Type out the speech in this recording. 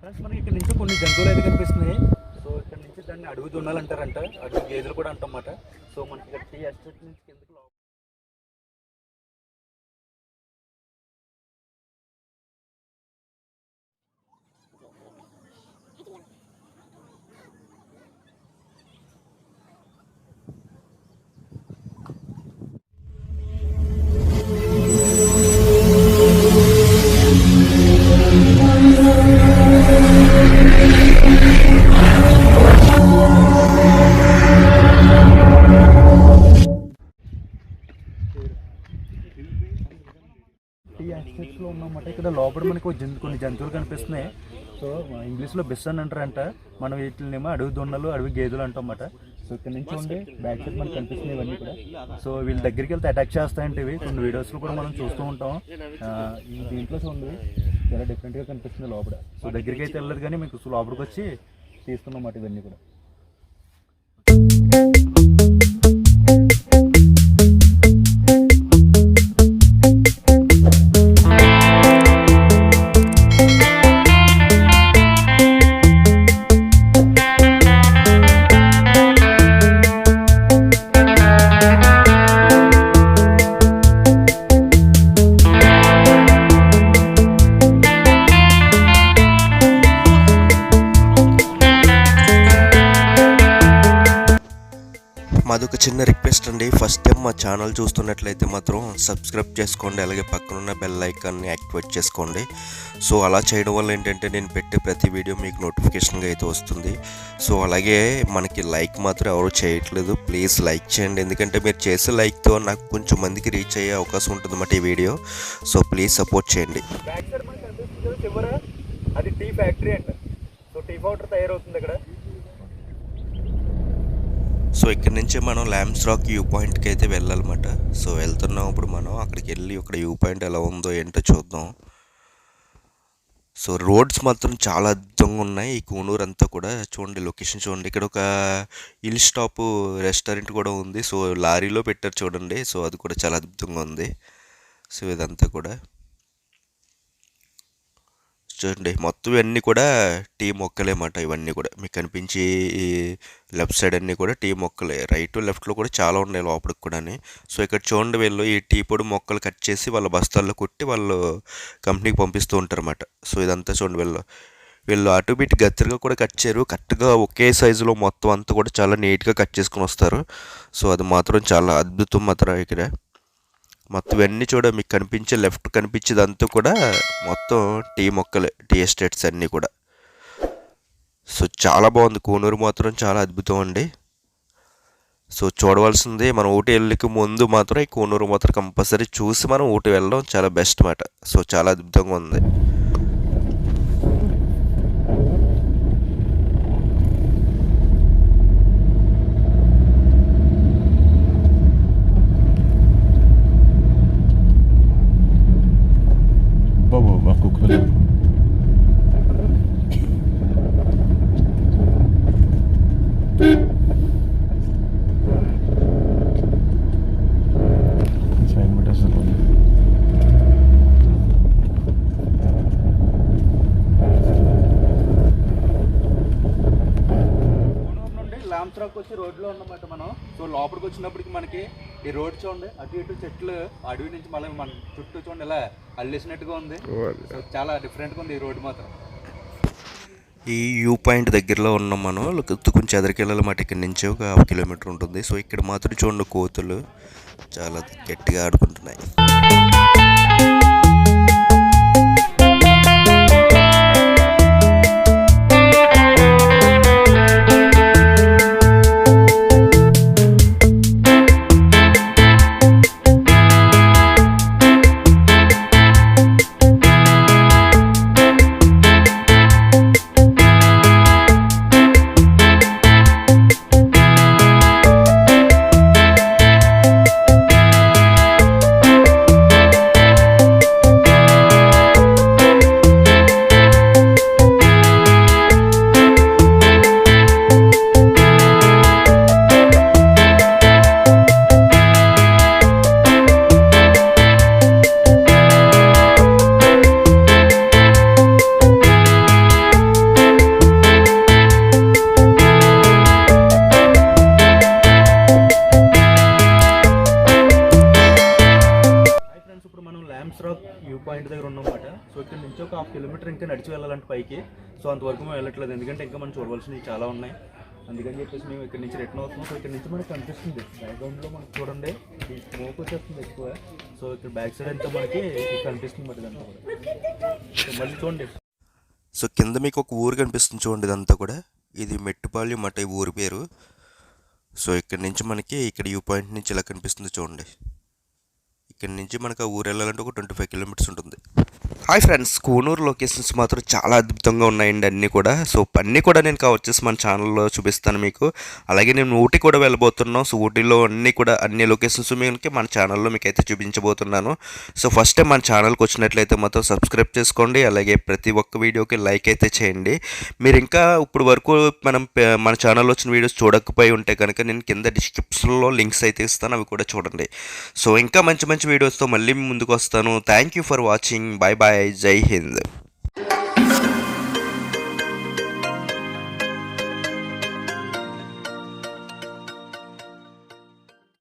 Friends మనకి ఇక్కడ నుంచి కొన్ని జంతువులు అయితే కనిపిస్తున్నాయి. సో ఇక్కడ నుంచి దాన్ని అడవి దున్నాలు అంటారంట, అడవి గేదెలు కూడా అంటమాట. సో మనకి ఇక్కడ టీ ఎస్టేట్ నుంచి కిందకి లో ఉన్నమాట. ఇక్కడ లోపల మనకు కొన్ని జంతువులు కనిపిస్తున్నాయి. సో ఇంగ్లీష్లో బిసన్ అంటారంట, మనం వీటినేమో అడవి దొన్నలు అడవి గేదెలు అంటామన్నమాట. సో ఇక్కడ నుంచి ఉండి బ్యాక్ సైడ్ మనకు కనిపిస్తున్నాయి ఇవన్నీ కూడా. సో వీళ్ళ దగ్గరికి వెళ్తే అటాక్ చేస్తాయంటే ఇవి కొన్ని వీడియోస్లో కూడా మనం చూస్తూ ఉంటాం. ఈ దీంట్లో చూడండి చాలా డిఫరెంట్గా కనిపిస్తుంది లోపల. సో దగ్గరికి అయితే వెళ్ళదు కానీ మీకు లోపలికి వచ్చి తీస్తున్నమాట ఇవన్నీ కూడా. మాదొక చిన్న రిక్వెస్ట్ అండి, ఫస్ట్ టైం మా ఛానల్ చూస్తున్నట్లయితే మాత్రం సబ్స్క్రైబ్ చేసుకోండి, అలాగే పక్కనున్న బెల్ ఐకాన్ని యాక్టివేట్ చేసుకోండి. సో అలా చేయడం వల్ల ఏంటంటే నేను పెట్టే ప్రతి వీడియో మీకు నోటిఫికేషన్గా అయితే వస్తుంది. సో అలాగే మనకి లైక్ మాత్రం ఎవరు చేయట్లేదు, ప్లీజ్ లైక్ చేయండి. ఎందుకంటే మీరు చేసే లైక్తో నాకు కొంచెం మందికి రీచ్ అయ్యే అవకాశం ఉంటుంది అన్నమాట ఈ వీడియో. సో ప్లీజ్ సపోర్ట్ చేయండి. అది టీ ఫ్యాక్టరీ అంట. సో టీ పౌడర్ తయారవుతుంది ఇక్కడ. సో ఇక్కడ నుంచి మనం ల్యాంప్స్ రాక్ వ్యూ పాయింట్కి అయితే వెళ్ళాలన్నమాట. సో వెళ్తున్నాం ఇప్పుడు మనం అక్కడికి వెళ్ళి అక్కడ వ్యూ పాయింట్ ఎలా ఉందో ఏంటో చూద్దాం. సో రోడ్స్ మాత్రం చాలా అద్భుతంగా ఉన్నాయి. ఈ కూనూరు అంతా కూడా చూడండి, లొకేషన్ చూడండి. ఇక్కడ ఒక హిల్ స్టాప్ రెస్టారెంట్ కూడా ఉంది. సో లారీలో పెట్టారు చూడండి. సో అది కూడా చాలా అద్భుతంగా ఉంది. సో ఇదంతా కూడా చూడండి, మొత్తం ఇవన్నీ కూడా టీ మొక్కలే అన్నమాట. ఇవన్నీ కూడా మీకు కనిపించి లెఫ్ట్ సైడ్ అన్నీ కూడా టీ మొక్కలే, రైట్ లెఫ్ట్లో కూడా చాలా ఉన్నాయి లోపలికి కూడా. సో ఇక్కడ చూడండి, వీళ్ళు ఈ టీ పొడి మొక్కలు కట్ చేసి వాళ్ళ బస్తాల్లో కొట్టి వాళ్ళు కంపెనీకి పంపిస్తూ ఉంటారు అన్నమాట. సో ఇదంతా చూడండి, వీళ్ళు అటు బిటు గత్తిగా కూడా కట్ చేయరు, కరెక్ట్గా ఒకే సైజులో మొత్తం అంతా కూడా చాలా నీట్గా కట్ చేసుకుని వస్తారు. సో అది మాత్రం చాలా అద్భుతం మాత్రం. ఇక్కడ మొత్తం ఇవన్నీ చూడ మీకు కనిపించే లెఫ్ట్ కనిపించేదంతా కూడా మొత్తం టీ మొక్కలే, టీ ఎస్టేట్స్ అన్నీ కూడా. సో చాలా బాగుంది కూనూరు మాత్రం, చాలా అద్భుతం అండి. సో చూడవలసింది, మనం ఊటీ వెళ్ళకి ముందు మాత్రం ఈ కూనూరు మాత్రం కంపల్సరీ చూసి మనం ఊటీ వెళ్ళడం చాలా బెస్ట్ అన్నమాట. సో చాలా అద్భుతంగా ఉంది. వచ్చి రోడ్లో ఉన్నమాట మనం. సో లోపలికి వచ్చినప్పటికి మనకి ఈ రోడ్ చూడండి, అటు ఇటు చెట్లు అడవి నుంచి మళ్ళీ మన చుట్టూ చూడండి ఇలా అల్లేసినట్టుగా ఉంది. సో చాలా డిఫరెంట్గా ఉంది ఈ రోడ్డు మాత్రం. ఈ వ్యూ పాయింట్ దగ్గరలో ఉన్నాం మనం. కొంచెం ఎదరికెళ్ళాలన్నమాట. ఇక్కడ నుంచి ఒక 1 కిలోమీటర్ ఉంటుంది. సో ఇక్కడ మాత్రం చూడండి, కోతులు చాలా గట్టిగా ఆడుకుంటున్నాయి. క్యాంప్స్ రాక్ వ్యూ పాయింట్ దగ్గర ఉన్నమాట. సో ఇక్కడ నుంచి ఒక 1/2 కిలోమీటర్ ఇంకా నడిచి వెళ్ళాలంటే పైకి. సో అంతవరకు మేము వెళ్ళట్లేదు, ఎందుకంటే ఇంకా మనం చూడవలసినవి చాలా ఉన్నాయి. అందుకని చెప్పేసి మేము ఇక్కడ నుంచి రిటర్న్ అవుతున్నాం. సో ఇక్కడ నుంచి మనకి కనిపిస్తుంది బ్యాక్గ్రౌండ్లో మనకు చూడండి ఈ స్మోక్ వచ్చేస్తుంది ఎక్కువ. సో ఇక్కడ బ్యాక్ సైడ్ అంతా మనకి కనిపిస్తుంది మరి ఇదంతా కూడా. సో మళ్ళీ చూడండి. సో కింద మీకు ఒక ఊరు కనిపిస్తుంది చూడండి, ఇదంతా కూడా ఇది మెట్టుపాళ్యం అట ఈ ఊరి పేరు. సో ఇక్కడ నుంచి మనకి ఇక్కడ వ్యూ పాయింట్ నుంచి ఇలా కనిపిస్తుంది చూడండి. ఇక్కడ నుంచి మనకు ఆ ఊరు వెళ్ళాలంటే ఒక 25 కిలోమీటర్స్ ఉంటుంది. హాయ్ ఫ్రెండ్స్, కూనూరు లొకేషన్స్ మాత్రం చాలా అద్భుతంగా ఉన్నాయండి అన్నీ కూడా. సో అన్నీ కూడా నేను వచ్చేసి మన ఛానల్లో చూపిస్తాను మీకు. అలాగే నేను ఊటీ కూడా వెళ్ళబోతున్నాం. సో ఊటీలో అన్ని లొకేషన్స్ మీకు మన ఛానల్లో మీకు అయితే చూపించబోతున్నాను. సో ఫస్ట్ టైం మన ఛానల్కి వచ్చినట్లయితే మాత్రం సబ్స్క్రైబ్ చేసుకోండి. అలాగే ప్రతి ఒక్క వీడియోకి లైక్ అయితే చేయండి. మీరు ఇంకా ఇప్పుడు వరకు మన ఛానల్లో వచ్చిన వీడియోస్ చూడకపోయి ఉంటే కనుక నేను కింద డిస్క్రిప్షన్లో లింక్స్ అయితే ఇస్తాను, అవి కూడా చూడండి. సో ఇంకా మంచి మంచి వీడియోస్తో మళ్ళీ ముందుకు వస్తాను. Thank you for watching. Bye bye. జై హింద్.